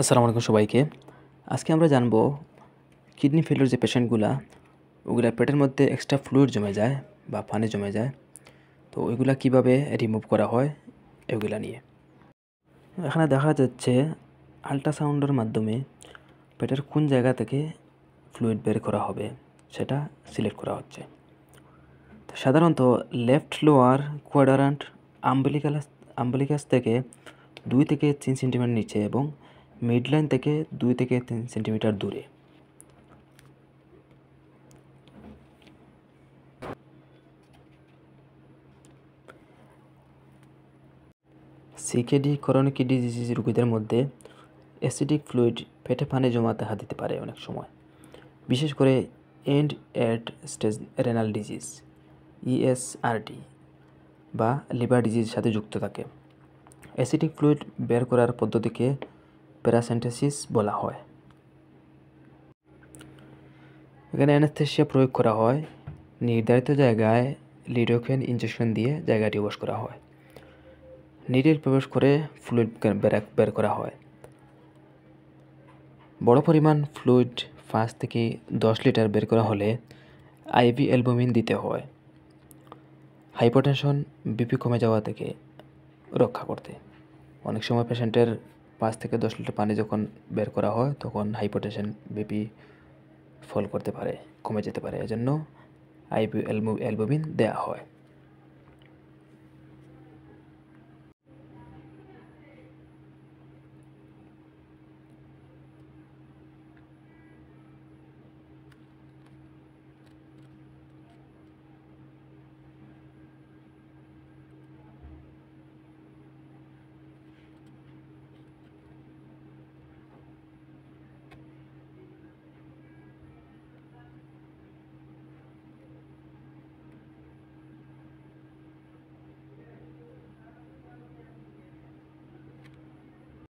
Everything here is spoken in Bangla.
আসসালামু আলাইকুম সবাইকে। আজকে আমরা জানব কিডনি ফেলিওর যে পেশেন্টগুলা ওগুলা পেটের মধ্যে এক্সট্রা ফ্লুইড জমে যায় বা পানি জমে যায়, তো ওইগুলা কিভাবে রিমুভ করা হয় এগুলা নিয়ে। এখানে দেখা যাচ্ছে আল্ট্রাসাউন্ডের মাধ্যমে পেটের কোন জায়গা থেকে ফ্লুইড বের করা হবে সেটা সিলেক্ট করা হচ্ছে। তো সাধারণত লেফট লোয়ার কোয়াড্রান্ট আম্বিলিকাস থেকে 2 থেকে 3 সেন্টিমিটার নিচে এবং মিডলাইন থেকে 2 থেকে 3 সেন্টিমিটার দূরে। সিকেডি করনিক কিডনি ডিজিজ রোগীদের মধ্যে অ্যাসিডিক ফ্লুইড পেটে পানি জমাতে হাত দিতে পারে অনেক সময়, বিশেষ করে end at stage renal disease ESRD বা লিভার ডিজিজের সাথে যুক্ত থাকে। অ্যাসিডিক ফ্লুইড বের করার পদ্ধতিকে প্যারাসেন্টেসিস বলা হয়। এখানে অ্যানেস্থেসিয়া প্রয়োগ করা হয়, নির্ধারিত জায়গায় লিডোকেন ইনজেকশন দিয়ে জায়গাটি ওয়াশ করা হয়। নিডল প্রবেশ করে ফ্লুইড বের করা হয়। বড় পরিমাণ ফ্লুইড 5 থেকে 10 লিটার বের করা হলে আইভি অ্যালবুমিন দিতে হয় হাইপারটেনশন বিপি কমে যাওয়া থেকে রক্ষা করতে। অনেক সময় পেশেন্টের 5 থেকে 10 লিটার পানি যখন বের করা হয় তখন হাইপারটেনশন বিপি ফল করতে পারে, কমে যেতে পারে, এজন্য আইভি অ্যালবুমিন দেওয়া হয়।